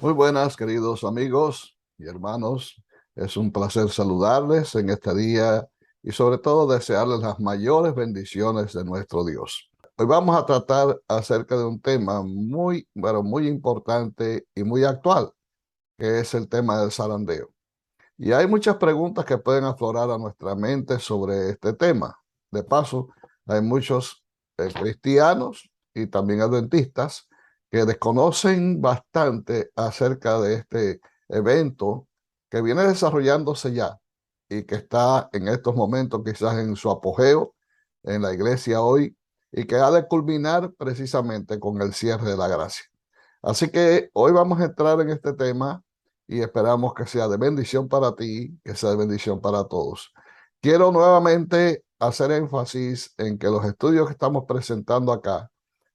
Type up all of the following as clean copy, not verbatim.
Muy buenas, queridos amigos y hermanos. Es un placer saludarles en este día y sobre todo desearles las mayores bendiciones de nuestro Dios. Hoy vamos a tratar acerca de un tema muy importante y muy actual, que es el tema del zarandeo. Y hay muchas preguntas que pueden aflorar a nuestra mente sobre este tema. De paso, hay muchos cristianos y también adventistas que desconocen bastante acerca de este evento que viene desarrollándose ya y que está en estos momentos quizás en su apogeo en la iglesia hoy y que ha de culminar precisamente con el cierre de la gracia. Así que hoy vamos a entrar en este tema y esperamos que sea de bendición para ti, que sea de bendición para todos. Quiero nuevamente hacer énfasis en que los estudios que estamos presentando acá,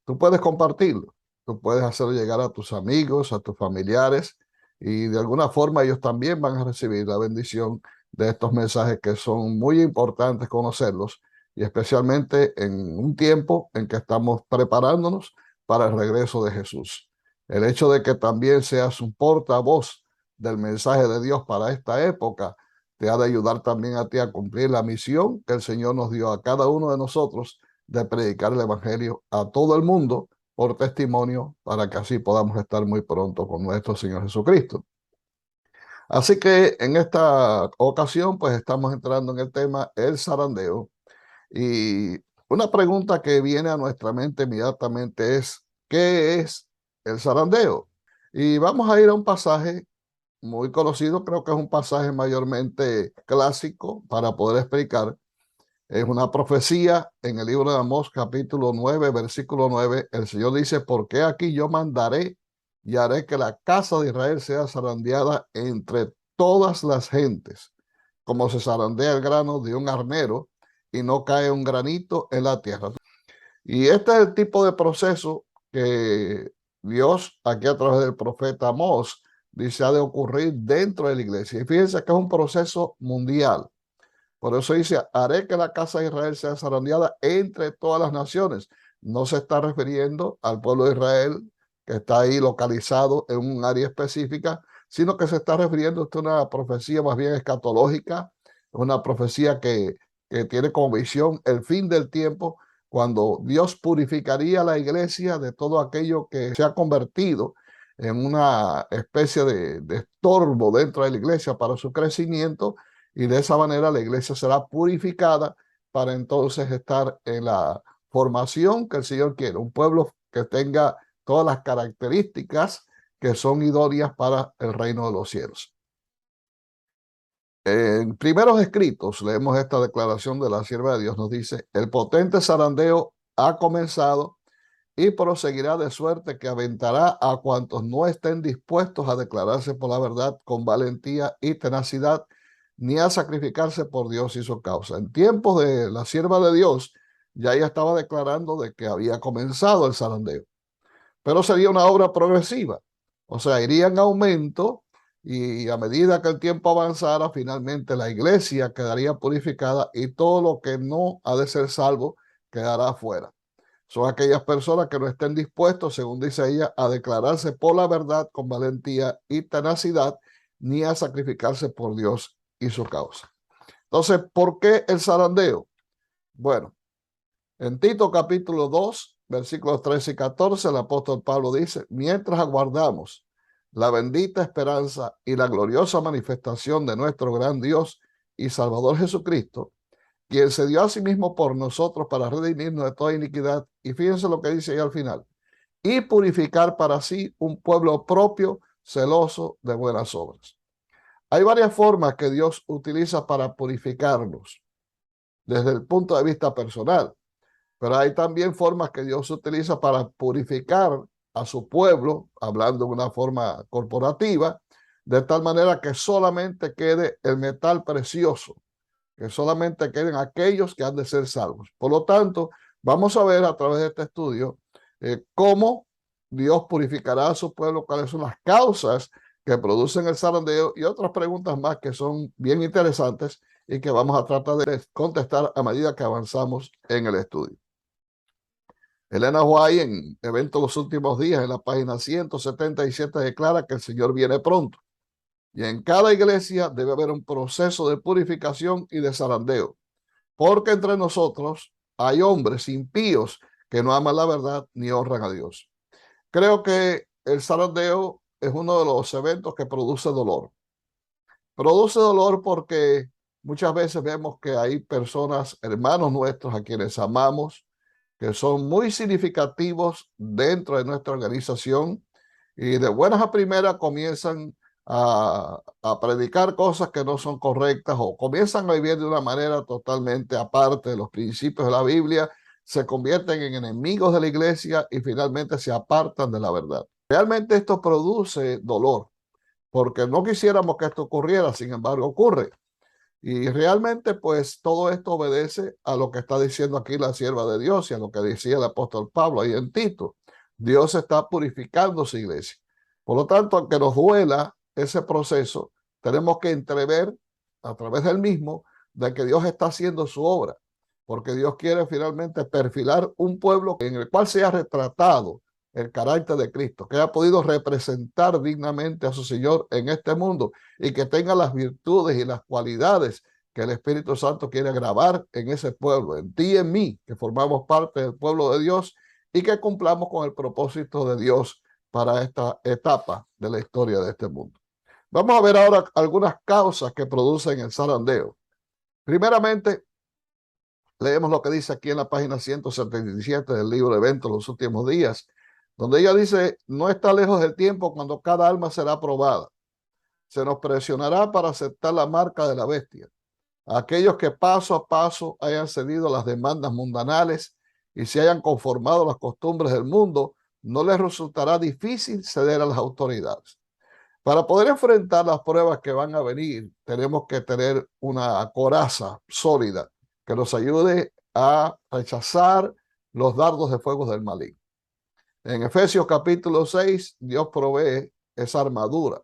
tú puedes compartirlo, tú puedes hacerlo llegar a tus amigos, a tus familiares, y de alguna forma ellos también van a recibir la bendición de estos mensajes que son muy importantes conocerlos, y especialmente en un tiempo en que estamos preparándonos para el regreso de Jesús. El hecho de que también seas un portavoz del mensaje de Dios para esta época te ha de ayudar también a ti a cumplir la misión que el Señor nos dio a cada uno de nosotros de predicar el Evangelio a todo el mundo por testimonio para que así podamos estar muy pronto con nuestro Señor Jesucristo. Así que en esta ocasión pues estamos entrando en el tema el zarandeo y una pregunta que viene a nuestra mente inmediatamente es ¿qué es el zarandeo? Y vamos a ir a un pasaje muy conocido, creo que es un pasaje mayormente clásico para poder explicar. Es una profecía en el libro de Amós, capítulo 9, versículo 9. El Señor dice, porque aquí yo mandaré y haré que la casa de Israel sea zarandeada entre todas las gentes, como se zarandea el grano de un arnero y no cae un granito en la tierra. Y este es el tipo de proceso que Dios, aquí a través del profeta Amós, dice ha de ocurrir dentro de la iglesia. Y fíjense que es un proceso mundial. Por eso dice, haré que la casa de Israel sea zarandeada entre todas las naciones. No se está refiriendo al pueblo de Israel que está ahí localizado en un área específica, sino que se está refiriendo a una profecía más bien escatológica, una profecía que tiene como visión el fin del tiempo, cuando Dios purificaría la iglesia de todo aquello que se ha convertido en una especie de estorbo dentro de la iglesia para su crecimiento, y de esa manera la iglesia será purificada para entonces estar en la formación que el Señor quiere, un pueblo que tenga todas las características que son idóneas para el reino de los cielos. En primeros escritos leemos esta declaración de la sierva de Dios, nos dice, el potente zarandeo ha comenzado y proseguirá de suerte que aventará a cuantos no estén dispuestos a declararse por la verdad con valentía y tenacidad, ni a sacrificarse por Dios y su causa. En tiempos de la sierva de Dios, ya ella estaba declarando de que había comenzado el zarandeo, pero sería una obra progresiva, o sea, iría en aumento y a medida que el tiempo avanzara, finalmente la iglesia quedaría purificada y todo lo que no ha de ser salvo quedará afuera. Son aquellas personas que no estén dispuestos, según dice ella, a declararse por la verdad con valentía y tenacidad, ni a sacrificarse por Dios y su causa. Entonces, ¿por qué el zarandeo? Bueno, en Tito capítulo 2, versículos 13 y 14, el apóstol Pablo dice, mientras aguardamos la bendita esperanza y la gloriosa manifestación de nuestro gran Dios y Salvador Jesucristo, quien se dio a sí mismo por nosotros para redimirnos de toda iniquidad. Y fíjense lo que dice ahí al final. Y purificar para sí un pueblo propio, celoso de buenas obras. Hay varias formas que Dios utiliza para purificarnos desde el punto de vista personal, pero hay también formas que Dios utiliza para purificar a su pueblo, hablando de una forma corporativa, de tal manera que solamente quede el metal precioso, que solamente queden aquellos que han de ser salvos. Por lo tanto, vamos a ver a través de este estudio cómo Dios purificará a su pueblo, cuáles son las causas que producen el zarandeo y otras preguntas más que son bien interesantes y que vamos a tratar de contestar a medida que avanzamos en el estudio. Elena White, en Evento de los Últimos Días, en la página 177, declara que el Señor viene pronto. Y en cada iglesia debe haber un proceso de purificación y de zarandeo, porque entre nosotros hay hombres impíos que no aman la verdad ni honran a Dios. Creo que el zarandeo es uno de los eventos que produce dolor. Produce dolor porque muchas veces vemos que hay personas, hermanos nuestros, a quienes amamos, que son muy significativos dentro de nuestra organización y de buenas a primeras comienzan a predicar cosas que no son correctas o comienzan a vivir de una manera totalmente aparte de los principios de la Biblia, se convierten en enemigos de la iglesia y finalmente se apartan de la verdad. Realmente esto produce dolor, porque no quisiéramos que esto ocurriera, sin embargo ocurre. Y realmente, pues, todo esto obedece a lo que está diciendo aquí la sierva de Dios y a lo que decía el apóstol Pablo ahí en Tito. Dios está purificando su iglesia. Por lo tanto, aunque nos duela ese proceso, tenemos que entrever a través del mismo de que Dios está haciendo su obra, porque Dios quiere finalmente perfilar un pueblo en el cual sea retratado el carácter de Cristo, que haya podido representar dignamente a su Señor en este mundo y que tenga las virtudes y las cualidades que el Espíritu Santo quiere grabar en ese pueblo, en ti y en mí, que formamos parte del pueblo de Dios y que cumplamos con el propósito de Dios para esta etapa de la historia de este mundo. Vamos a ver ahora algunas causas que producen el zarandeo. Primeramente, leemos lo que dice aquí en la página 177 del libro de Eventos de los Últimos Días, donde ella dice: no está lejos del tiempo cuando cada alma será probada. Se nos presionará para aceptar la marca de la bestia. Aquellos que paso a paso hayan cedido a las demandas mundanales y se hayan conformado a las costumbres del mundo, no les resultará difícil ceder a las autoridades. Para poder enfrentar las pruebas que van a venir, tenemos que tener una coraza sólida que nos ayude a rechazar los dardos de fuego del maligno. En Efesios capítulo 6, Dios provee esa armadura,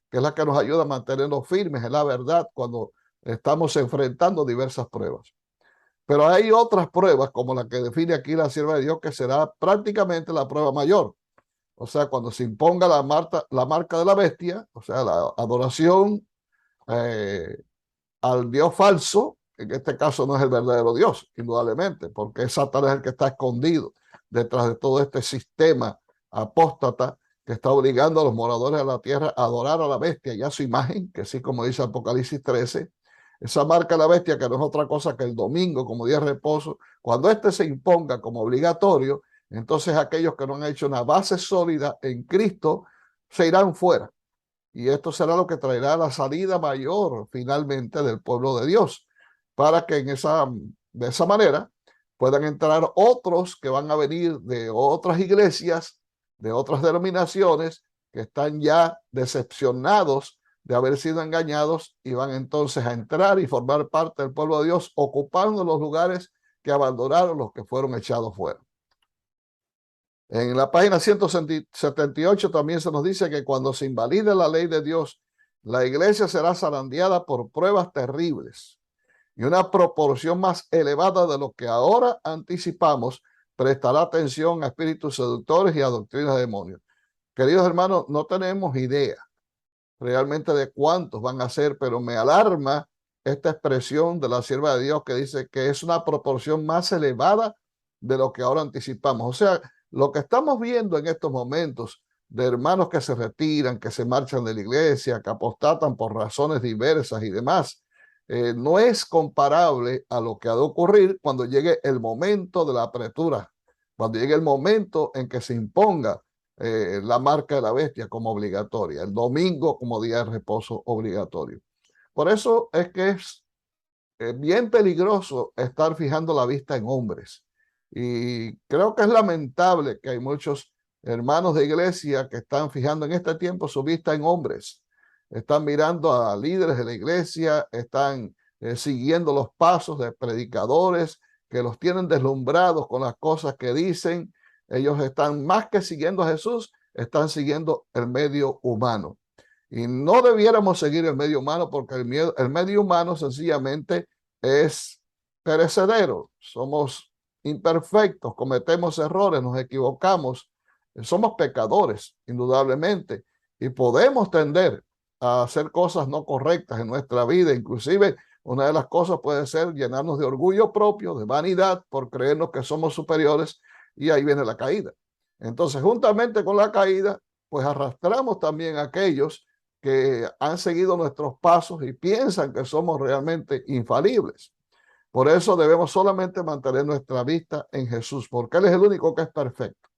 que es la que nos ayuda a mantenernos firmes en la verdad cuando estamos enfrentando diversas pruebas. Pero hay otras pruebas, como la que define aquí la sierva de Dios, que será prácticamente la prueba mayor. O sea, cuando se imponga la marca de la bestia, o sea, la adoración eh, al Dios falso, en este caso no es el verdadero Dios, indudablemente, porque es Satanás el que está escondido detrás de todo este sistema apóstata que está obligando a los moradores de la tierra a adorar a la bestia y a su imagen, que sí, como dice Apocalipsis 13, esa marca de la bestia, que no es otra cosa que el domingo como día de reposo, cuando este se imponga como obligatorio, entonces aquellos que no han hecho una base sólida en Cristo se irán fuera. Y esto será lo que traerá la salida mayor finalmente del pueblo de Dios, para que de esa manera puedan entrar otros que van a venir de otras iglesias, de otras denominaciones, que están ya decepcionados de haber sido engañados y van entonces a entrar y formar parte del pueblo de Dios, ocupando los lugares que abandonaron los que fueron echados fuera. En la página 178 también se nos dice que cuando se invalide la ley de Dios, la iglesia será zarandeada por pruebas terribles y una proporción más elevada de lo que ahora anticipamos prestará atención a espíritus seductores y a doctrinas de demonios. Queridos hermanos, no tenemos idea realmente de cuántos van a ser, pero me alarma esta expresión de la sierva de Dios que dice que es una proporción más elevada de lo que ahora anticipamos. O sea, lo que estamos viendo en estos momentos de hermanos que se retiran, que se marchan de la iglesia, que apostatan por razones diversas y demás, no es comparable a lo que ha de ocurrir cuando llegue el momento de la apertura, cuando llegue el momento en que se imponga la marca de la bestia como obligatoria, el domingo como día de reposo obligatorio. Por eso es que es bien peligroso estar fijando la vista en hombres. Y creo que es lamentable que hay muchos hermanos de iglesia que están fijando en este tiempo su vista en hombres. Están mirando a líderes de la iglesia, están siguiendo los pasos de predicadores que los tienen deslumbrados con las cosas que dicen. Ellos están más que siguiendo a Jesús, están siguiendo el medio humano. Y no debiéramos seguir el medio humano porque el medio humano sencillamente es perecedero. Somos imperfectos, cometemos errores, nos equivocamos, somos pecadores, indudablemente, y podemos tender a hacer cosas no correctas en nuestra vida. Inclusive, una de las cosas puede ser llenarnos de orgullo propio, de vanidad, por creernos que somos superiores, y ahí viene la caída. Entonces, juntamente con la caída, pues arrastramos también a aquellos que han seguido nuestros pasos y piensan que somos realmente infalibles. Por eso debemos solamente mantener nuestra vista en Jesús, porque Él es el único que es perfecto.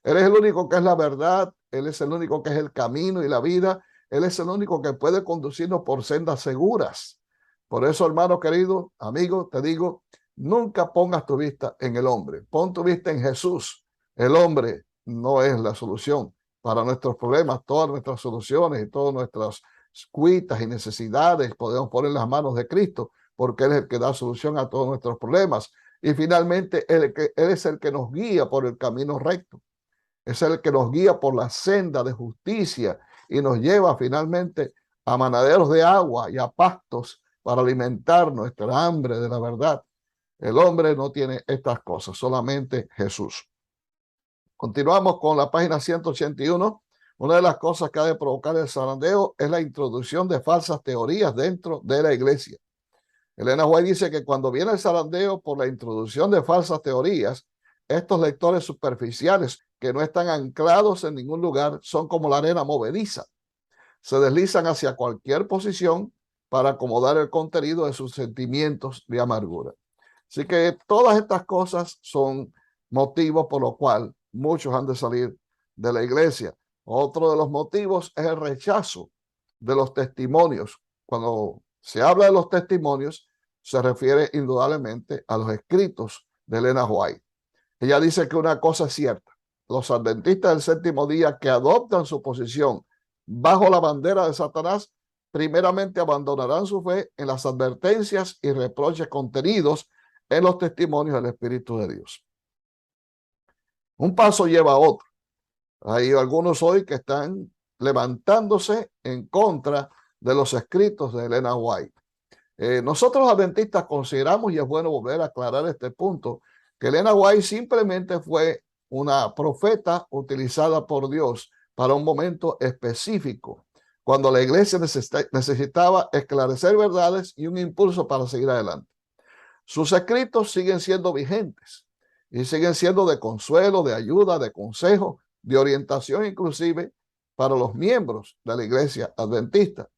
Él es el único que es la verdad, Él es el único que es el camino y la vida, Él es el único que puede conducirnos por sendas seguras. Por eso, hermano querido, amigo, te digo, nunca pongas tu vista en el hombre, pon tu vista en Jesús. El hombre no es la solución para nuestros problemas. Todas nuestras soluciones y todas nuestras cuitas y necesidades podemos poner en las manos de Cristo, porque Él es el que da solución a todos nuestros problemas. Y finalmente, Él es el que nos guía por el camino recto. Es el que nos guía por la senda de justicia y nos lleva finalmente a manaderos de agua y a pastos para alimentar nuestra hambre de la verdad. El hombre no tiene estas cosas, solamente Jesús. Continuamos con la página 181. Una de las cosas que ha de provocar el zarandeo es la introducción de falsas teorías dentro de la iglesia. Elena White dice que cuando viene el zarandeo por la introducción de falsas teorías, estos lectores superficiales que no están anclados en ningún lugar son como la arena movediza. Se deslizan hacia cualquier posición para acomodar el contenido de sus sentimientos de amargura. Así que todas estas cosas son motivos por los cuales muchos han de salir de la iglesia. Otro de los motivos es el rechazo de los testimonios. Cuando se habla de los testimonios, se refiere indudablemente a los escritos de Elena White. Ella dice que una cosa es cierta: los adventistas del séptimo día que adoptan su posición bajo la bandera de Satanás, primeramente abandonarán su fe en las advertencias y reproches contenidos en los testimonios del Espíritu de Dios. Un paso lleva a otro. Hay algunos hoy que están levantándose en contra de los escritos de Elena White. Nosotros los adventistas consideramos, y es bueno volver a aclarar este punto, que Elena White simplemente fue una profeta utilizada por Dios para un momento específico, cuando la iglesia necesitaba esclarecer verdades y un impulso para seguir adelante. Sus escritos siguen siendo vigentes y siguen siendo de consuelo, de ayuda, de consejo, de orientación inclusive para los miembros de la iglesia adventista.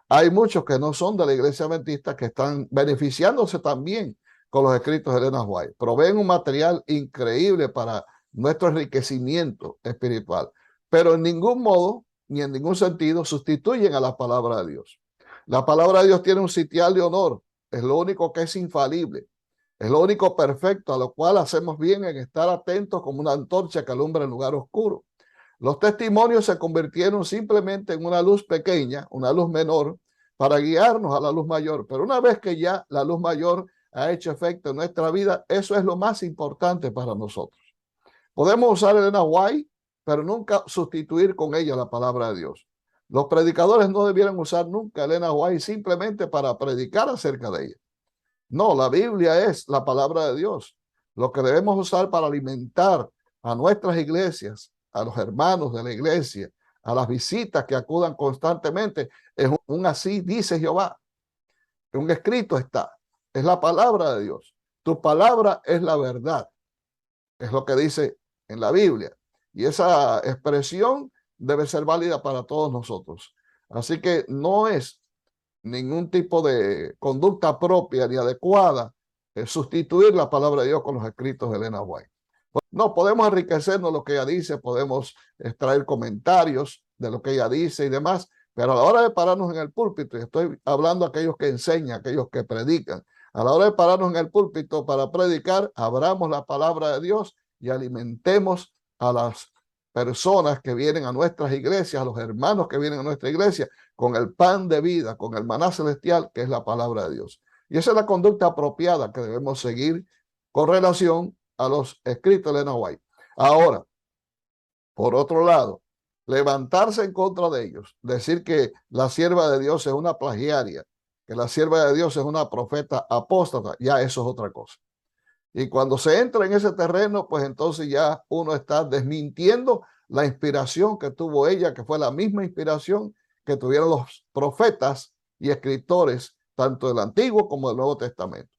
Hay muchos que no son de la iglesia adventista que están beneficiándose también con los escritos de Elena White. Proveen un material increíble para nuestro enriquecimiento espiritual, pero en ningún modo ni en ningún sentido sustituyen a la palabra de Dios. La palabra de Dios tiene un sitial de honor, es lo único que es infalible, es lo único perfecto, a lo cual hacemos bien en estar atentos como una antorcha que alumbra el lugar oscuro. Los testimonios se convirtieron simplemente en una luz pequeña, una luz menor, para guiarnos a la luz mayor. Pero una vez que ya la luz mayor ha hecho efecto en nuestra vida, eso es lo más importante para nosotros. Podemos usar Elena White, pero nunca sustituir con ella la palabra de Dios. Los predicadores no debieran usar nunca Elena White simplemente para predicar acerca de ella. No, la Biblia es la palabra de Dios. Lo que debemos usar para alimentar a nuestras iglesias, a los hermanos de la iglesia, a las visitas que acudan constantemente, es un así dice Jehová. Un escrito está. Es la palabra de Dios. Tu palabra es la verdad. Es lo que dice en la Biblia. Y esa expresión debe ser válida para todos nosotros. Así que no es ningún tipo de conducta propia ni adecuada sustituir la palabra de Dios con los escritos de Elena White. No, podemos enriquecernos lo que ella dice, podemos extraer comentarios de lo que ella dice y demás, pero a la hora de pararnos en el púlpito, y estoy hablando a aquellos que enseñan, aquellos que predican, a la hora de pararnos en el púlpito para predicar, abramos la palabra de Dios y alimentemos a las personas que vienen a nuestras iglesias, a los hermanos que vienen a nuestra iglesia, con el pan de vida, con el maná celestial, que es la palabra de Dios. Y esa es la conducta apropiada que debemos seguir con relación a los escritos de Elena White. Ahora, por otro lado, levantarse en contra de ellos, decir que la sierva de Dios es una plagiaria, que la sierva de Dios es una profeta apóstata, ya eso es otra cosa. Y cuando se entra en ese terreno, pues entonces ya uno está desmintiendo la inspiración que tuvo ella, que fue la misma inspiración que tuvieron los profetas y escritores, tanto del Antiguo como del Nuevo Testamento.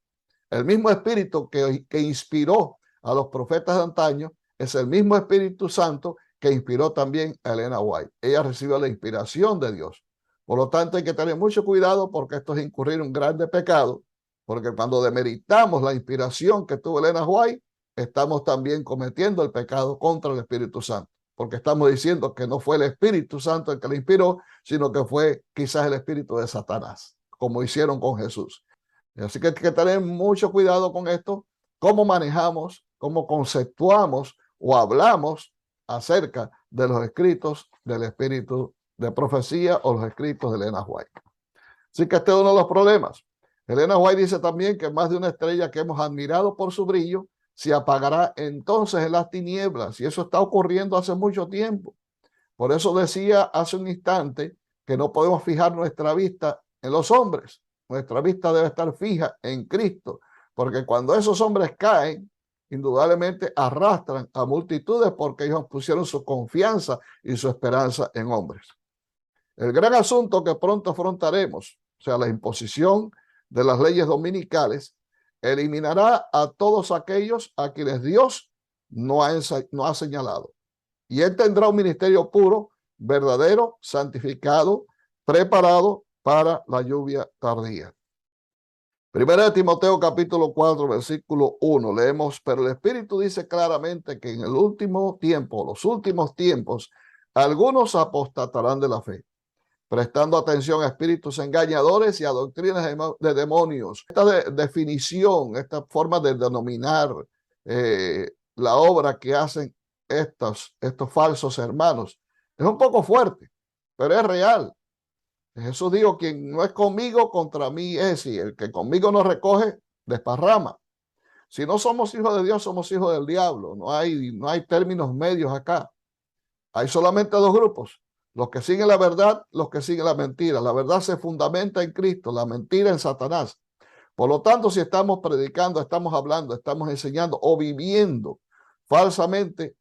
El mismo espíritu que inspiró a los profetas de antaño es el mismo Espíritu Santo que inspiró también a Elena White. Ella recibió la inspiración de Dios. Por lo tanto, hay que tener mucho cuidado porque esto es incurrir en un grande pecado, porque cuando demeritamos la inspiración que tuvo Elena White, estamos también cometiendo el pecado contra el Espíritu Santo, porque estamos diciendo que no fue el Espíritu Santo el que la inspiró, sino que fue quizás el espíritu de Satanás, como hicieron con Jesús. Así que hay que tener mucho cuidado con esto, cómo manejamos, cómo conceptuamos o hablamos acerca de los escritos del espíritu de profecía o los escritos de Elena White. Así que este es uno de los problemas. Elena White dice también que más de una estrella que hemos admirado por su brillo se apagará entonces en las tinieblas, y eso está ocurriendo hace mucho tiempo. Por eso decía hace un instante que no podemos fijar nuestra vista en los hombres. Nuestra vista debe estar fija en Cristo, porque cuando esos hombres caen, indudablemente arrastran a multitudes porque ellos pusieron su confianza y su esperanza en hombres. El gran asunto que pronto afrontaremos, o sea, la imposición de las leyes dominicales, eliminará a todos aquellos a quienes Dios no ha señalado. Y él tendrá un ministerio puro, verdadero, santificado, preparado para la lluvia tardía. Primera de Timoteo capítulo 4, versículo 1, leemos: pero el Espíritu dice claramente que en el último tiempo, los últimos tiempos, algunos apostatarán de la fe, prestando atención a espíritus engañadores y a doctrinas de demonios. Esta definición, esta forma de denominar la obra que hacen estos falsos hermanos, es un poco fuerte, pero es real. Jesús dijo: quien no es conmigo, contra mí es, y el que conmigo no recoge, desparrama. Si no somos hijos de Dios, somos hijos del diablo. No hay términos medios acá. Hay solamente dos grupos: los que siguen la verdad, los que siguen la mentira. La verdad se fundamenta en Cristo, la mentira en Satanás. Por lo tanto, si estamos predicando, estamos hablando, estamos enseñando o viviendo falsamente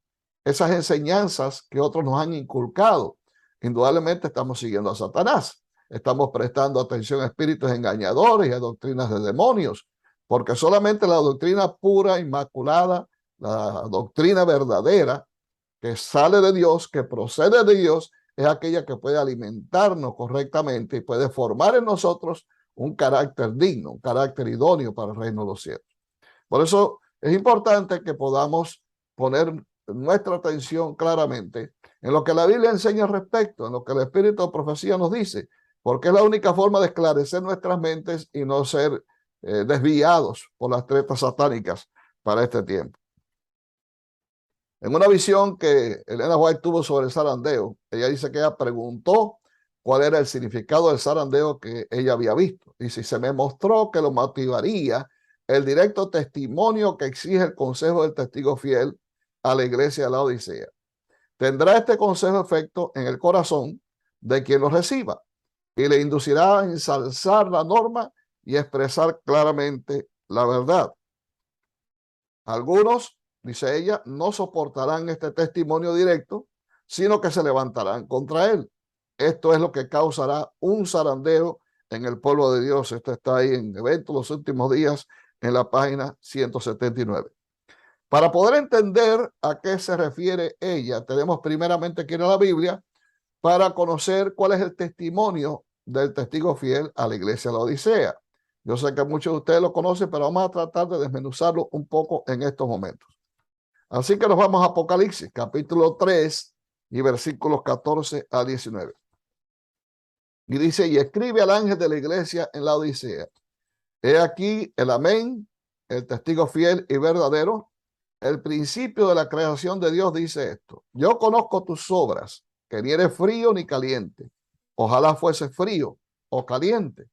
esas enseñanzas que otros nos han inculcado, indudablemente estamos siguiendo a Satanás. Estamos prestando atención a espíritus engañadores y a doctrinas de demonios, porque solamente la doctrina pura, inmaculada, la doctrina verdadera, que sale de Dios, que procede de Dios, es aquella que puede alimentarnos correctamente y puede formar en nosotros un carácter digno, un carácter idóneo para el reino de los cielos. Por eso es importante que podamos poner nuestra atención claramente en lo que la Biblia enseña al respecto, en lo que el Espíritu de Profecía nos dice, porque es la única forma de esclarecer nuestras mentes y no ser desviados por las tretas satánicas para este tiempo. En una visión que Elena White tuvo sobre el zarandeo, ella dice que ella preguntó cuál era el significado del zarandeo que ella había visto. Y si se me mostró que lo motivaría el directo testimonio que exige el consejo del testigo fiel a la iglesia de la Odisea. Tendrá este consejo efecto en el corazón de quien lo reciba y le inducirá a ensalzar la norma y expresar claramente la verdad. Algunos, dice ella, no soportarán este testimonio directo, sino que se levantarán contra él. Esto es lo que causará un zarandeo en el pueblo de Dios. Esto está ahí en Eventos los Últimos Días, en la página 179. Para poder entender a qué se refiere ella, tenemos primeramente que ir a la Biblia para conocer cuál es el testimonio del testigo fiel a la iglesia de la Odisea. Yo sé que muchos de ustedes lo conocen, pero vamos a tratar de desmenuzarlo un poco en estos momentos. Así que nos vamos a Apocalipsis, capítulo 3 y versículos 14 a 19. Y dice: y escribe al ángel de la iglesia en la Odisea: he aquí el amén, el testigo fiel y verdadero, el principio de la creación de Dios, dice esto: yo conozco tus obras, que ni eres frío ni caliente. Ojalá fuese frío o caliente.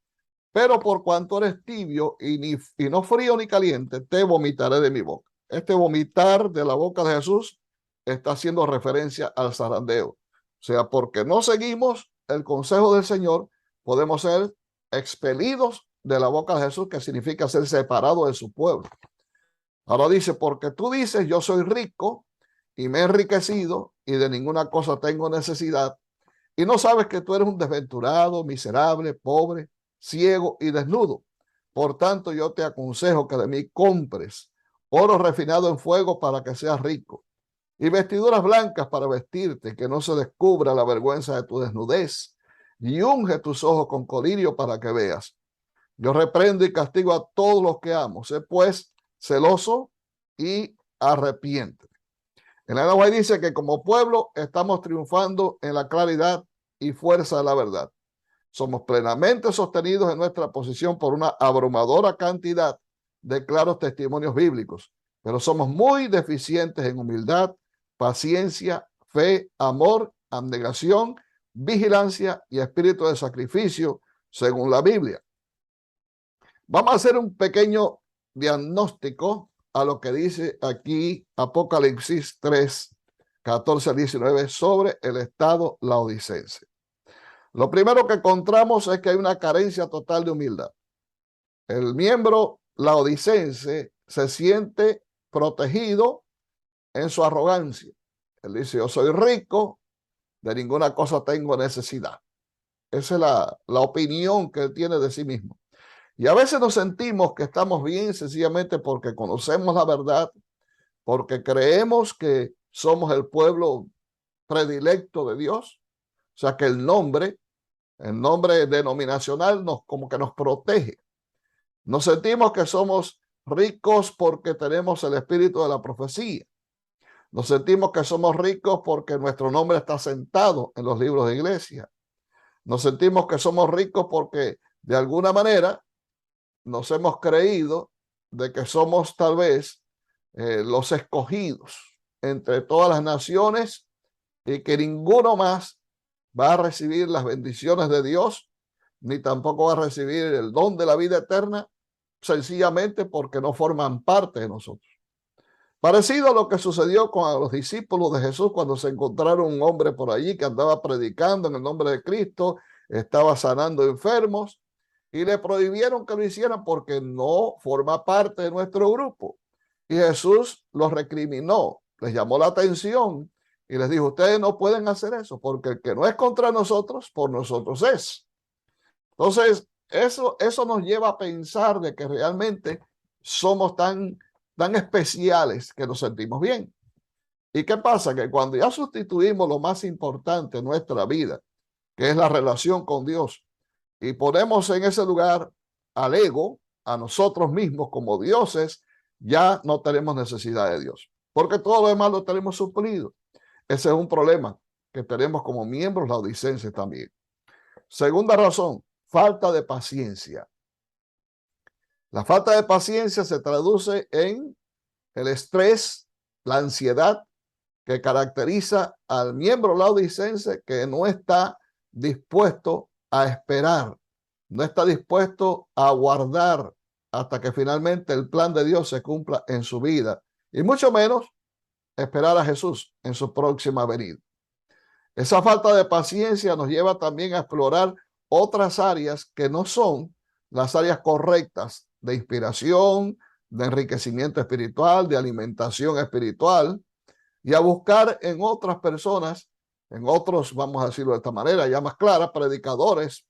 Pero por cuanto eres tibio y no frío ni caliente, te vomitaré de mi boca. Este vomitar de la boca de Jesús está haciendo referencia al zarandeo. O sea, porque no seguimos el consejo del Señor, podemos ser expelidos de la boca de Jesús, que significa ser separados de su pueblo. Ahora dice, porque tú dices, yo soy rico y me he enriquecido y de ninguna cosa tengo necesidad, y no sabes que tú eres un desventurado, miserable, pobre, ciego y desnudo. Por tanto, yo te aconsejo que de mí compres oro refinado en fuego para que seas rico, y vestiduras blancas para vestirte, que no se descubra la vergüenza de tu desnudez, y unge tus ojos con colirio para que veas. Yo reprendo y castigo a todos los que amo. Sé pues celoso y arrepiente. En la NWA dice que como pueblo estamos triunfando en la claridad y fuerza de la verdad. Somos plenamente sostenidos en nuestra posición por una abrumadora cantidad de claros testimonios bíblicos, pero somos muy deficientes en humildad, paciencia, fe, amor, abnegación, vigilancia y espíritu de sacrificio, según la Biblia. Vamos a hacer un pequeño diagnóstico a lo que dice aquí Apocalipsis 3, 14 al 19 sobre el estado laodicense. Lo primero que encontramos es que hay una carencia total de humildad. El miembro laodicense se siente protegido en su arrogancia. Él dice, yo soy rico, de ninguna cosa tengo necesidad. Esa es la opinión que él tiene de sí mismo. Y a veces nos sentimos que estamos bien sencillamente porque conocemos la verdad, porque creemos que somos el pueblo predilecto de Dios. O sea que el nombre denominacional como que nos protege. Nos sentimos que somos ricos porque tenemos el espíritu de la profecía. Nos sentimos que somos ricos porque nuestro nombre está sentado en los libros de iglesia. Nos sentimos que somos ricos porque de alguna manera nos hemos creído de que somos tal vez los escogidos entre todas las naciones y que ninguno más va a recibir las bendiciones de Dios, ni tampoco va a recibir el don de la vida eterna, sencillamente porque no forman parte de nosotros. Parecido a lo que sucedió con los discípulos de Jesús cuando se encontraron un hombre por allí que andaba predicando en el nombre de Cristo, estaba sanando enfermos, y le prohibieron que lo hicieran porque no forma parte de nuestro grupo. Y Jesús los recriminó, les llamó la atención y les dijo, ustedes no pueden hacer eso porque el que no es contra nosotros, por nosotros es. Entonces, eso nos lleva a pensar de que realmente somos tan especiales que nos sentimos bien. ¿Y qué pasa? Que cuando ya sustituimos lo más importante en nuestra vida, que es la relación con Dios, y ponemos en ese lugar al ego, a nosotros mismos como dioses, ya no tenemos necesidad de Dios, porque todo lo demás lo tenemos suplido. Ese es un problema que tenemos como miembros laodicenses también. Segunda razón, falta de paciencia. La falta de paciencia se traduce en el estrés, la ansiedad que caracteriza al miembro laodicense que no está dispuesto a esperar, no está dispuesto a aguardar hasta que finalmente el plan de Dios se cumpla en su vida, y mucho menos esperar a Jesús en su próxima venida. Esa falta de paciencia nos lleva también a explorar otras áreas que no son las áreas correctas de inspiración, de enriquecimiento espiritual, de alimentación espiritual, y a buscar en otras personas, en otros, vamos a decirlo de esta manera, ya más clara, predicadores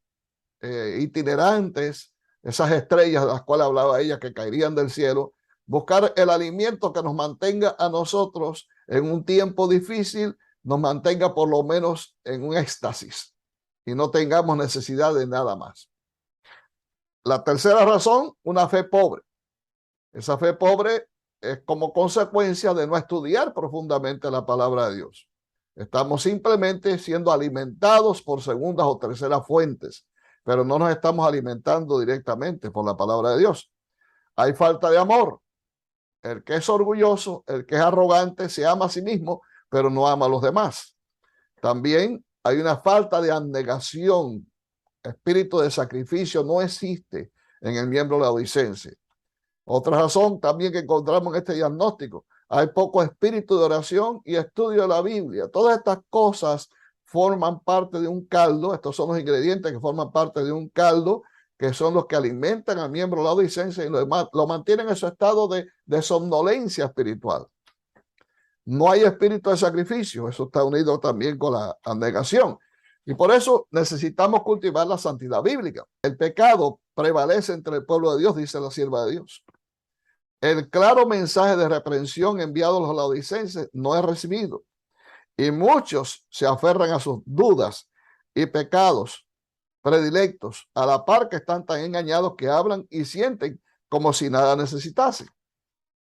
itinerantes, esas estrellas de las cuales hablaba ella que caerían del cielo, buscar el alimento que nos mantenga a nosotros en un tiempo difícil, nos mantenga por lo menos en un éxtasis y no tengamos necesidad de nada más. La tercera razón, una fe pobre. Esa fe pobre es como consecuencia de no estudiar profundamente la palabra de Dios. Estamos simplemente siendo alimentados por segundas o terceras fuentes, pero no nos estamos alimentando directamente por la palabra de Dios. Hay falta de amor. El que es orgulloso, el que es arrogante, se ama a sí mismo, pero no ama a los demás. También hay una falta de abnegación. Espíritu de sacrificio no existe en el miembro laodicense. Otra razón también que encontramos en este diagnóstico, hay poco espíritu de oración y estudio de la Biblia. Todas estas cosas forman parte de un caldo, estos son los ingredientes que forman parte de un caldo que son los que alimentan al miembro laodicense y lo mantienen en su estado de somnolencia espiritual. No hay espíritu de sacrificio, eso está unido también con la abnegación. Y por eso necesitamos cultivar la santidad bíblica. El pecado prevalece entre el pueblo de Dios, dice la sierva de Dios. El claro mensaje de reprensión enviado a los laodicenses no es recibido. Y muchos se aferran a sus dudas y pecados predilectos, a la par que están tan engañados que hablan y sienten como si nada necesitasen.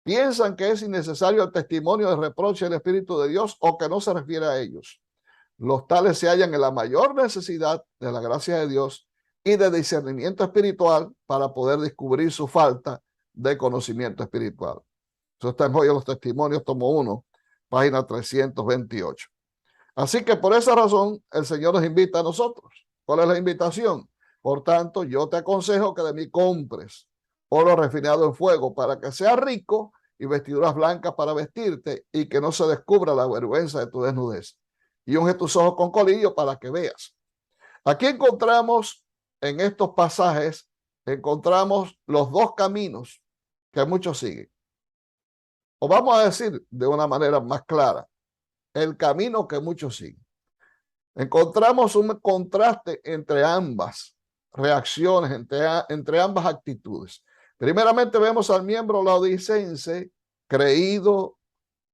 Piensan que es innecesario el testimonio de reproche del Espíritu de Dios o que no se refiere a ellos. Los tales se hallan en la mayor necesidad de la gracia de Dios y de discernimiento espiritual para poder descubrir su falta de conocimiento espiritual. Eso está en Joya de los Testimonios, tomo 1, página 328. Así que por esa razón el Señor nos invita a nosotros. ¿Cuál es la invitación? Por tanto, yo te aconsejo que de mí compres oro refinado en fuego para que seas rico y vestiduras blancas para vestirte y que no se descubra la vergüenza de tu desnudez. Y unge tus ojos con colillo para que veas. Aquí encontramos en estos pasajes, encontramos los dos caminos que muchos siguen. O vamos a decir de una manera más clara, el camino que muchos siguen. Encontramos un contraste entre ambas reacciones, entre ambas actitudes. Primeramente vemos al miembro laodicense creído,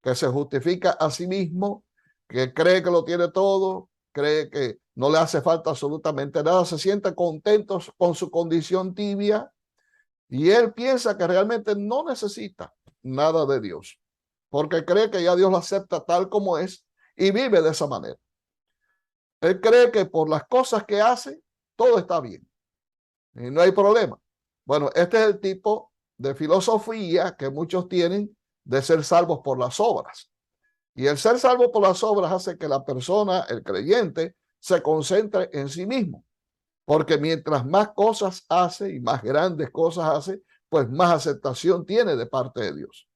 que se justifica a sí mismo, que cree que lo tiene todo, cree que no le hace falta absolutamente nada, se siente contento con su condición tibia y él piensa que realmente no necesita nada de Dios, porque cree que ya Dios lo acepta tal como es y vive de esa manera. Él cree que por las cosas que hace, todo está bien y no hay problema. Bueno, este es el tipo de filosofía que muchos tienen de ser salvos por las obras. Y el ser salvo por las obras hace que la persona, el creyente, se concentre en sí mismo. Porque mientras más cosas hace y más grandes cosas hace, pues más aceptación tiene de parte de Dios.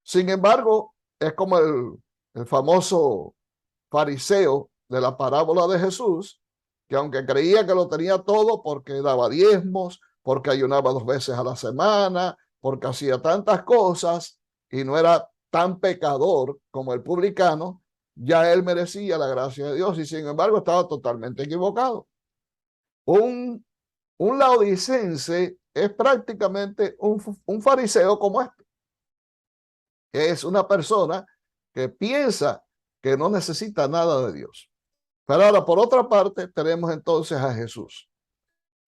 Sin embargo, es como el famoso fariseo de la parábola de Jesús, que aunque creía que lo tenía todo porque daba diezmos, porque ayunaba 2 veces a la semana, porque hacía tantas cosas y no era tan pecador como el publicano, ya él merecía la gracia de Dios y sin embargo estaba totalmente equivocado. Un laodicense es prácticamente un fariseo como este. Es una persona que piensa que no necesita nada de Dios. Pero ahora, por otra parte, tenemos entonces a Jesús.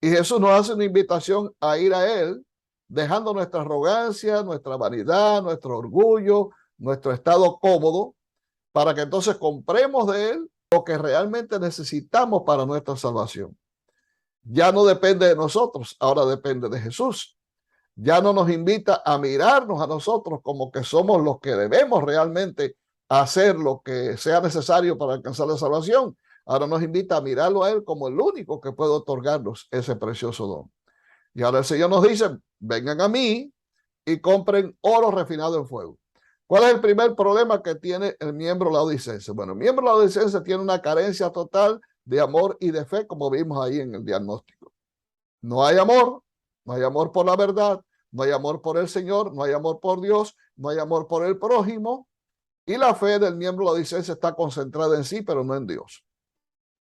Y Jesús nos hace una invitación a ir a Él, dejando nuestra arrogancia, nuestra vanidad, nuestro orgullo, nuestro estado cómodo, para que entonces compremos de Él lo que realmente necesitamos para nuestra salvación. Ya no depende de nosotros, ahora depende de Jesús. Ya no nos invita a mirarnos a nosotros como que somos los que debemos realmente hacer lo que sea necesario para alcanzar la salvación. Ahora nos invita a mirarlo a Él como el único que puede otorgarnos ese precioso don. Y ahora el Señor nos dice, vengan a mí y compren oro refinado en fuego. ¿Cuál es el primer problema que tiene el miembro laodicense? Bueno, el miembro laodicense tiene una carencia total de amor y de fe, como vimos ahí en el diagnóstico. No hay amor por la verdad, no hay amor por el Señor, no hay amor por Dios, no hay amor por el prójimo, y la fe del miembro laodicense está concentrada en sí, pero no en Dios.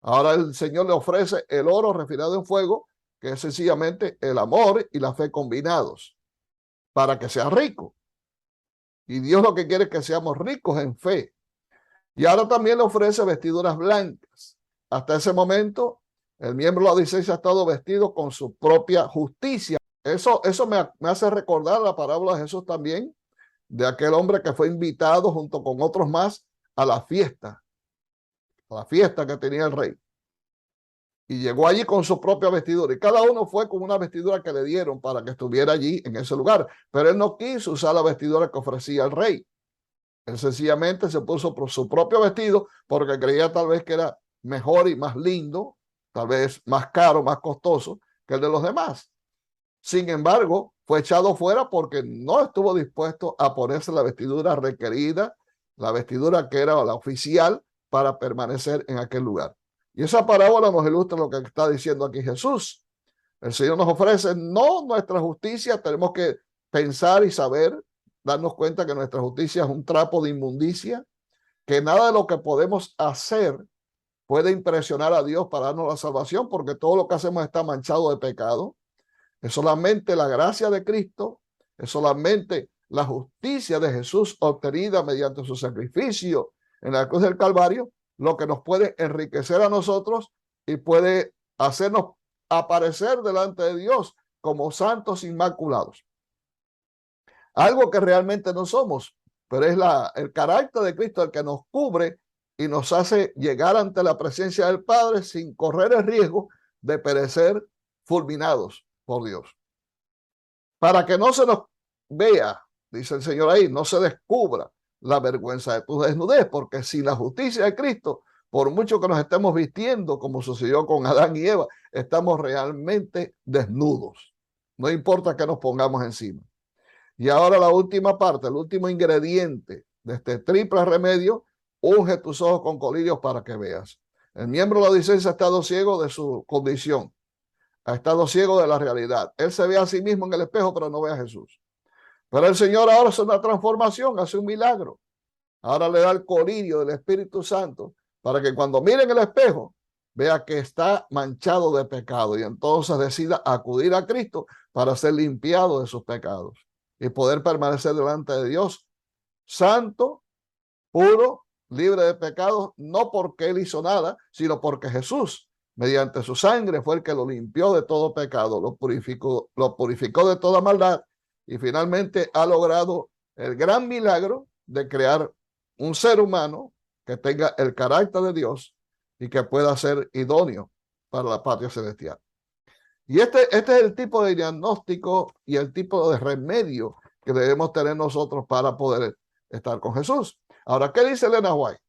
Ahora el Señor le ofrece el oro refinado en fuego, que es sencillamente el amor y la fe combinados, para que sea rico. Y Dios lo que quiere es que seamos ricos en fe. Y ahora también le ofrece vestiduras blancas. Hasta ese momento, el miembro laodicense ha estado vestido con su propia justicia. Eso me hace recordar la parábola de Jesús también, de aquel hombre que fue invitado junto con otros más a la fiesta que tenía el rey. Y llegó allí con su propia vestidura. Y cada uno fue con una vestidura que le dieron para que estuviera allí en ese lugar. Pero él no quiso usar la vestidura que ofrecía el rey. Él sencillamente se puso por su propio vestido porque creía tal vez que era mejor y más lindo, tal vez más caro, más costoso que el de los demás. Sin embargo, fue echado fuera porque no estuvo dispuesto a ponerse la vestidura requerida, la vestidura que era la oficial para permanecer en aquel lugar. Y esa parábola nos ilustra lo que está diciendo aquí Jesús. El Señor nos ofrece no nuestra justicia, tenemos que pensar y saber, darnos cuenta que nuestra justicia es un trapo de inmundicia, que nada de lo que podemos hacer puede impresionar a Dios para darnos la salvación, porque todo lo que hacemos está manchado de pecado. Es solamente la gracia de Cristo, es solamente la justicia de Jesús obtenida mediante su sacrificio en la cruz del Calvario, lo que nos puede enriquecer a nosotros y puede hacernos aparecer delante de Dios como santos inmaculados. Algo que realmente no somos, pero es el carácter de Cristo el que nos cubre y nos hace llegar ante la presencia del Padre sin correr el riesgo de perecer fulminados por Dios. Para que no se nos vea, dice el Señor ahí, no se descubra la vergüenza de tu desnudez, porque sin la justicia de Cristo, por mucho que nos estemos vistiendo, como sucedió con Adán y Eva, estamos realmente desnudos. No importa que nos pongamos encima. Y ahora la última parte, el último ingrediente de este triple remedio: unge tus ojos con colirios para que veas. El miembro de la audiencia ha estado ciego de su condición, ha estado ciego de la realidad. Él se ve a sí mismo en el espejo, pero no ve a Jesús. Pero el Señor ahora hace una transformación, hace un milagro. Ahora le da el colirio del Espíritu Santo para que cuando mire en el espejo vea que está manchado de pecado y entonces decida acudir a Cristo para ser limpiado de sus pecados y poder permanecer delante de Dios santo, puro, libre de pecados, no porque él hizo nada, sino porque Jesús, mediante su sangre, fue el que lo limpió de todo pecado, lo purificó de toda maldad y finalmente ha logrado el gran milagro de crear un ser humano que tenga el carácter de Dios y que pueda ser idóneo para la patria celestial. Y este es el tipo de diagnóstico y el tipo de remedio que debemos tener nosotros para poder estar con Jesús. Ahora, ¿qué dice Elena White?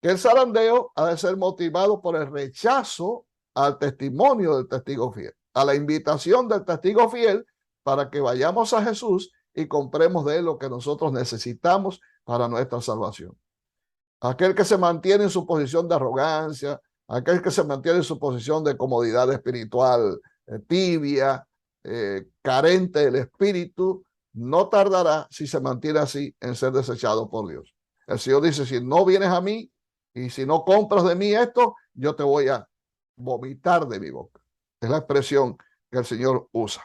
Que el zarandeo ha de ser motivado por el rechazo al testimonio del testigo fiel, a la invitación del testigo fiel para que vayamos a Jesús y compremos de él lo que nosotros necesitamos para nuestra salvación. Aquel que se mantiene en su posición de arrogancia, aquel que se mantiene en su posición de comodidad espiritual tibia, carente del espíritu, no tardará, si se mantiene así, en ser desechado por Dios. El Señor dice: si no vienes a mí y si no compras de mí esto, yo te voy a vomitar de mi boca. Es la expresión que el Señor usa.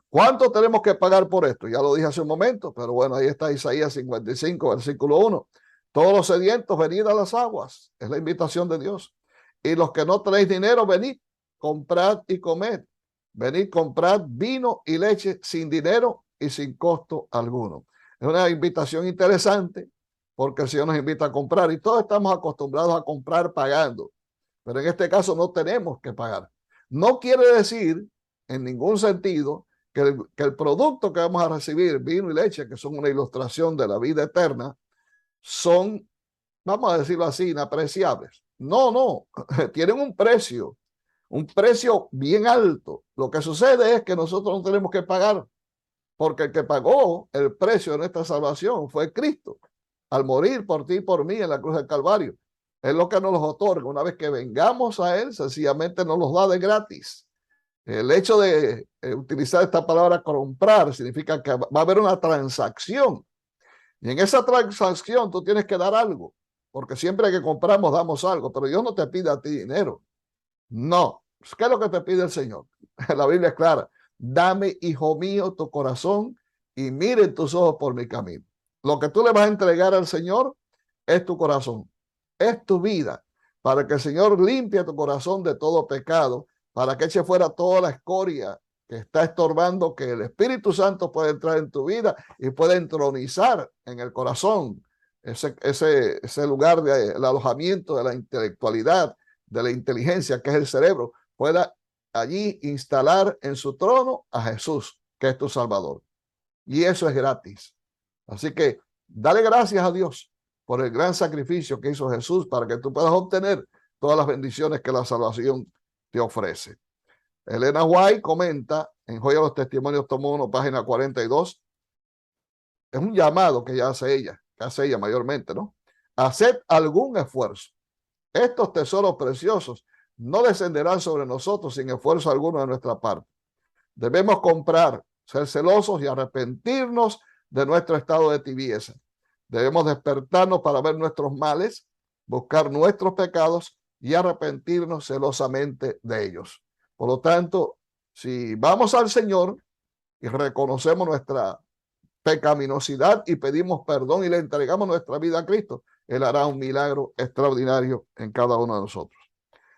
¿Cuánto tenemos que pagar por esto? Ya lo dije hace un momento, pero bueno, ahí está Isaías 55, versículo 1. Todos los sedientos, venid a las aguas. Es la invitación de Dios. Y los que no tenéis dinero, venid, comprad y comed. Venid, comprad vino y leche sin dinero y sin costo alguno. Es una invitación interesante porque el Señor nos invita a comprar y todos estamos acostumbrados a comprar pagando. Pero en este caso no tenemos que pagar. No quiere decir en ningún sentido que el producto que vamos a recibir, vino y leche, que son una ilustración de la vida eterna, son, vamos a decirlo así, inapreciables. No, no, tienen un precio bien alto. Lo que sucede es que nosotros no tenemos que pagar, porque el que pagó el precio de nuestra salvación fue Cristo, al morir por ti y por mí en la cruz del Calvario. Es lo que nos los otorga. Una vez que vengamos a Él, sencillamente nos los da de gratis. El hecho de utilizar esta palabra comprar significa que va a haber una transacción. Y en esa transacción tú tienes que dar algo, porque siempre que compramos damos algo, pero Dios no te pide a ti dinero. No. ¿Qué es lo que te pide el Señor? La Biblia es clara. Dame, hijo mío, tu corazón y miren tus ojos por mi camino. Lo que tú le vas a entregar al Señor es tu corazón, es tu vida, para que el Señor limpie tu corazón de todo pecado, para que eche fuera toda la escoria que está estorbando, que el Espíritu Santo pueda entrar en tu vida y pueda entronizar en el corazón ese lugar del alojamiento de la intelectualidad, de la inteligencia, que es el cerebro, pueda allí instalar en su trono a Jesús, que es tu Salvador. Y eso es gratis. Así que dale gracias a Dios por el gran sacrificio que hizo Jesús para que tú puedas obtener todas las bendiciones que la salvación te ofrece. Elena White comenta en Joya de los Testimonios, tomo 1, página 42. Es un llamado que hace ella mayormente, ¿no? Haced algún esfuerzo. Estos tesoros preciosos no descenderán sobre nosotros sin esfuerzo alguno de nuestra parte. Debemos comprar, ser celosos y arrepentirnos de nuestro estado de tibieza. Debemos despertarnos para ver nuestros males, buscar nuestros pecados y arrepentirnos celosamente de ellos. Por lo tanto, si vamos al Señor y reconocemos nuestra pecaminosidad y pedimos perdón y le entregamos nuestra vida a Cristo, Él hará un milagro extraordinario en cada uno de nosotros.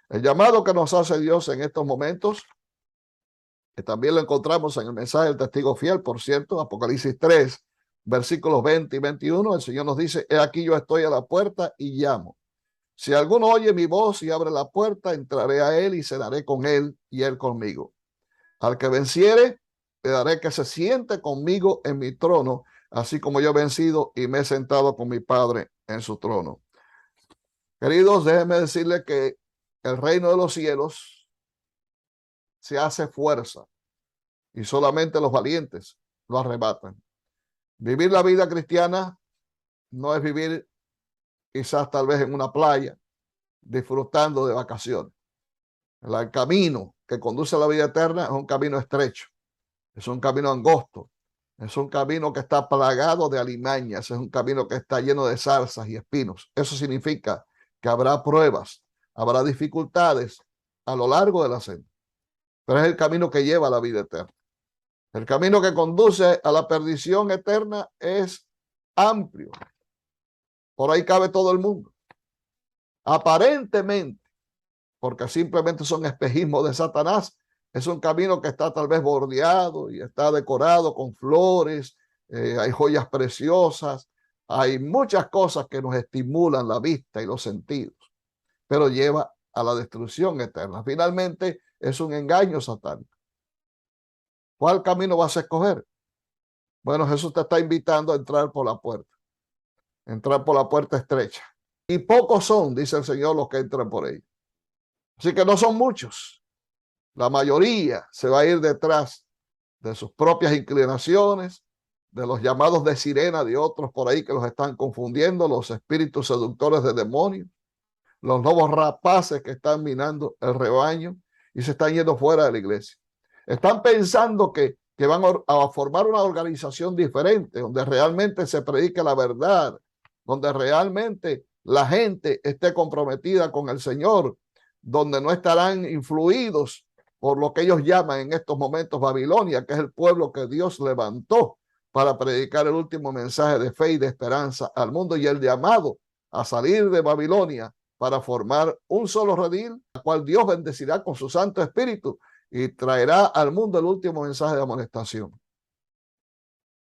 El llamado que nos hace Dios en estos momentos, que también lo encontramos en el mensaje del testigo fiel, por cierto, Apocalipsis 3, versículos 20 y 21, el Señor nos dice: he aquí yo estoy a la puerta y llamo. Si alguno oye mi voz y abre la puerta, entraré a él y cenaré con él y él conmigo. Al que venciere, le daré que se siente conmigo en mi trono, así como yo he vencido y me he sentado con mi Padre en su trono. Queridos, déjenme decirles que el reino de los cielos se hace fuerza y solamente los valientes lo arrebatan. Vivir la vida cristiana no es vivir quizás tal vez en una playa, disfrutando de vacaciones. El camino que conduce a la vida eterna es un camino estrecho, es un camino angosto, es un camino que está plagado de alimañas, es un camino que está lleno de zarzas y espinos. Eso significa que habrá pruebas, habrá dificultades a lo largo de la senda, pero es el camino que lleva a la vida eterna. El camino que conduce a la perdición eterna es amplio. Por ahí cabe todo el mundo. Aparentemente, porque simplemente son espejismos de Satanás, es un camino que está tal vez bordeado y está decorado con flores, hay joyas preciosas, hay muchas cosas que nos estimulan la vista y los sentidos, pero lleva a la destrucción eterna. Finalmente es un engaño satánico. ¿Cuál camino vas a escoger? Bueno, Jesús te está invitando a entrar por la puerta estrecha. Y pocos son, dice el Señor, los que entran por ella. Así que no son muchos. La mayoría se va a ir detrás de sus propias inclinaciones, de los llamados de sirena de otros por ahí que los están confundiendo, los espíritus seductores de demonios, los lobos rapaces que están minando el rebaño y se están yendo fuera de la iglesia. Están pensando que van a formar una organización diferente, donde realmente se predique la verdad, donde realmente la gente esté comprometida con el Señor, donde no estarán influidos por lo que ellos llaman en estos momentos Babilonia, que es el pueblo que Dios levantó para predicar el último mensaje de fe y de esperanza al mundo, y el llamado a salir de Babilonia para formar un solo redil, al cual Dios bendecirá con su Santo Espíritu y traerá al mundo el último mensaje de amonestación.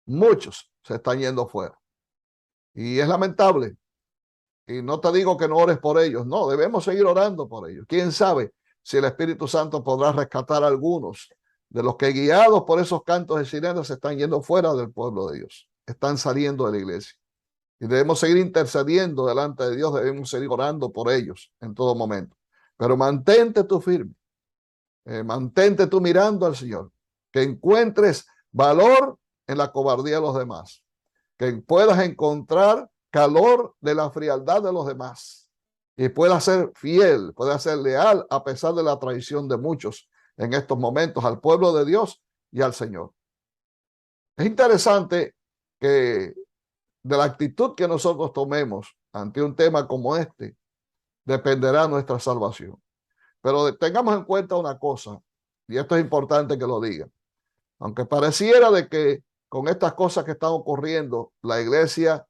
Muchos se están yendo fuera y es lamentable. Y no te digo que no ores por ellos, no, debemos seguir orando por ellos. ¿Quién sabe si el Espíritu Santo podrá rescatar a algunos de los que, guiados por esos cantos de sirena, se están yendo fuera del pueblo de Dios, están saliendo de la iglesia? Y debemos seguir intercediendo delante de Dios, debemos seguir orando por ellos en todo momento. Pero mantente tú firme, mantente tú mirando al Señor, que encuentres valor en la cobardía de los demás, que puedas encontrar calor de la frialdad de los demás y puedas ser fiel, puedas ser leal a pesar de la traición de muchos en estos momentos al pueblo de Dios y al Señor. Es interesante que de la actitud que nosotros tomemos ante un tema como este dependerá nuestra salvación. Pero tengamos en cuenta una cosa, y esto es importante que lo diga. Aunque pareciera de que con estas cosas que están ocurriendo, la iglesia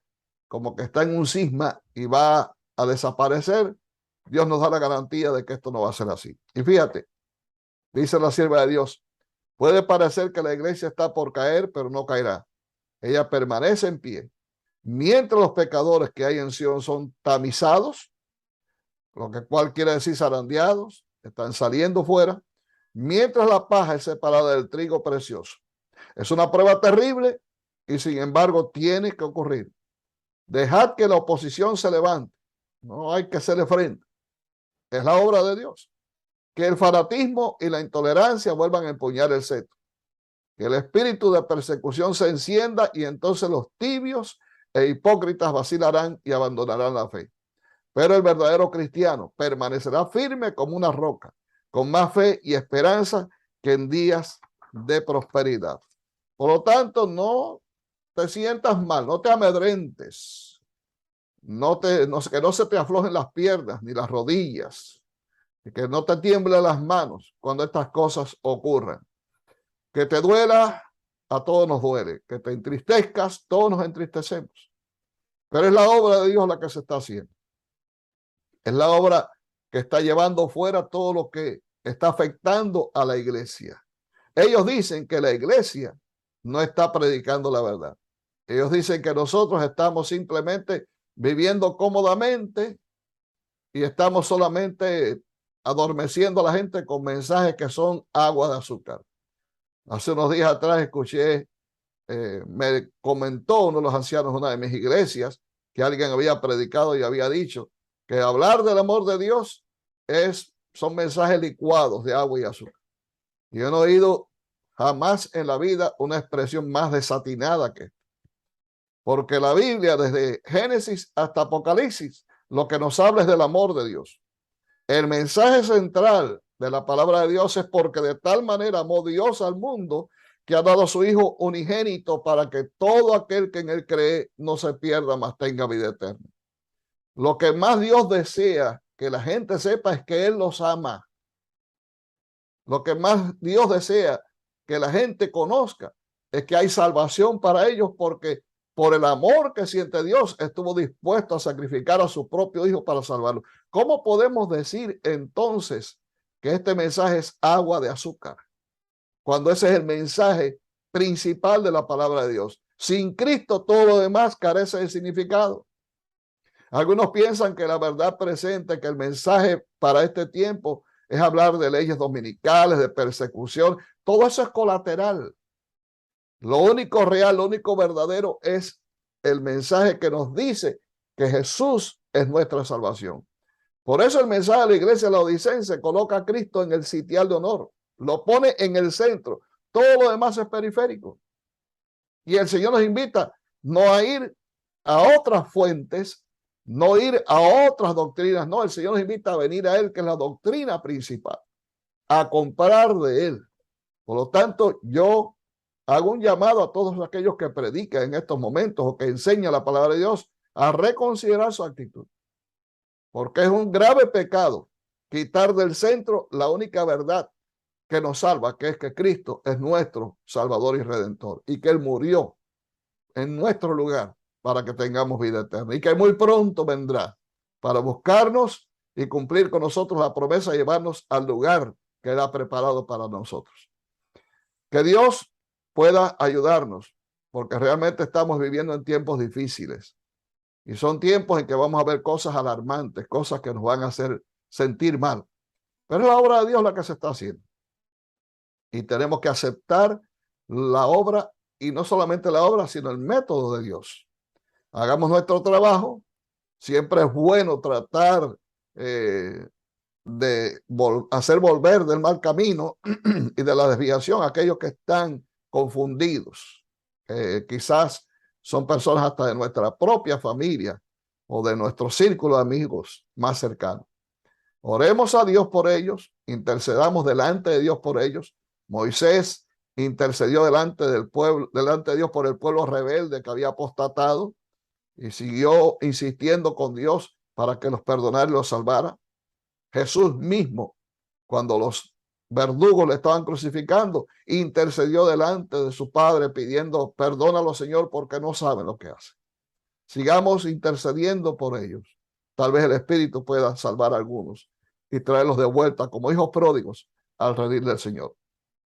como que está en un cisma y va a desaparecer, Dios nos da la garantía de que esto no va a ser así. Y fíjate, dice la sierva de Dios, puede parecer que la iglesia está por caer, pero no caerá. Ella permanece en pie. Mientras los pecadores que hay en Sion son tamizados, lo que cual quiere decir zarandeados, están saliendo fuera, mientras la paja es separada del trigo precioso. Es una prueba terrible y sin embargo tiene que ocurrir. Dejad que la oposición se levante. No hay que hacerle frente. Es la obra de Dios. Que el fanatismo y la intolerancia vuelvan a empuñar el cetro. Que el espíritu de persecución se encienda y entonces los tibios e hipócritas vacilarán y abandonarán la fe. Pero el verdadero cristiano permanecerá firme como una roca, con más fe y esperanza que en días de prosperidad. Por lo tanto, no te sientas mal, no te amedrentes, que no se te aflojen las piernas ni las rodillas, que no te tiemblen las manos cuando estas cosas ocurran. Que te duela, a todos nos duele. Que te entristezcas, todos nos entristecemos. Pero es la obra de Dios la que se está haciendo. Es la obra que está llevando fuera todo lo que está afectando a la iglesia. Ellos dicen que la iglesia no está predicando la verdad. Ellos dicen que nosotros estamos simplemente viviendo cómodamente y estamos solamente adormeciendo a la gente con mensajes que son agua de azúcar. Hace unos días atrás escuché, me comentó uno de los ancianos de una de mis iglesias que alguien había predicado y había dicho que hablar del amor de Dios son mensajes licuados de agua y azúcar. Y yo no he oído jamás en la vida una expresión más desatinada que esta. Porque la Biblia, desde Génesis hasta Apocalipsis, lo que nos habla es del amor de Dios. El mensaje central de la palabra de Dios es porque de tal manera amó Dios al mundo que ha dado a su Hijo unigénito para que todo aquel que en él cree no se pierda, mas tenga vida eterna. Lo que más Dios desea que la gente sepa es que Él los ama. Lo que más Dios desea que la gente conozca es que hay salvación para ellos, porque por el amor que siente Dios estuvo dispuesto a sacrificar a su propio Hijo para salvarlo. ¿Cómo podemos decir entonces que este mensaje es agua de azúcar, cuando ese es el mensaje principal de la palabra de Dios? Sin Cristo todo lo demás carece de significado. Algunos piensan que la verdad presente, que el mensaje para este tiempo es hablar de leyes dominicales, de persecución. Todo eso es colateral. Lo único real, lo único verdadero es el mensaje que nos dice que Jesús es nuestra salvación. Por eso el mensaje de la iglesia laodicense coloca a Cristo en el sitial de honor, lo pone en el centro. Todo lo demás es periférico. Y el Señor nos invita no a ir a otras fuentes, no ir a otras doctrinas, no, el Señor nos invita a venir a Él, que es la doctrina principal, a comprar de Él. Por lo tanto, yo hago un llamado a todos aquellos que predican en estos momentos o que enseñan la palabra de Dios a reconsiderar su actitud, porque es un grave pecado quitar del centro la única verdad que nos salva, que es que Cristo es nuestro Salvador y Redentor y que Él murió en nuestro lugar para que tengamos vida eterna y que muy pronto vendrá para buscarnos y cumplir con nosotros la promesa de llevarnos al lugar que Él ha preparado para nosotros. Que Dios pueda ayudarnos, porque realmente estamos viviendo en tiempos difíciles y son tiempos en que vamos a ver cosas alarmantes, cosas que nos van a hacer sentir mal, pero es la obra de Dios la que se está haciendo y tenemos que aceptar la obra, y no solamente la obra, sino el método de Dios. Hagamos nuestro trabajo. Siempre es bueno tratar de hacer volver del mal camino y de la desviación a aquellos que están confundidos. Quizás son personas hasta de nuestra propia familia o de nuestro círculo de amigos más cercano. Oremos a Dios por ellos, intercedamos delante de Dios por ellos. Moisés intercedió delante del pueblo, delante de Dios por el pueblo rebelde que había apostatado y siguió insistiendo con Dios para que los perdonara y los salvara. Jesús mismo, cuando los verdugos le estaban crucificando, intercedió delante de su Padre pidiendo: perdónalo, Señor, porque no saben lo que hacen. Sigamos intercediendo por ellos. Tal vez el Espíritu pueda salvar a algunos y traerlos de vuelta como hijos pródigos al redil del Señor.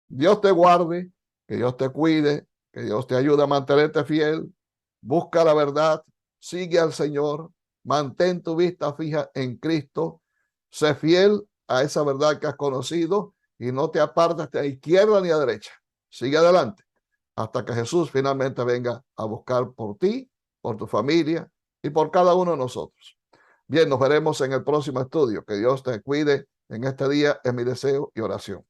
Dios te guarde, que Dios te cuide, que Dios te ayude a mantenerte fiel. Busca la verdad, sigue al Señor, mantén tu vista fija en Cristo, sé fiel a esa verdad que has conocido y no te apartes de a izquierda ni a derecha. Sigue adelante hasta que Jesús finalmente venga a buscar por ti, por tu familia y por cada uno de nosotros. Bien, nos veremos en el próximo estudio. Que Dios te cuide en este día, es mi deseo y oración.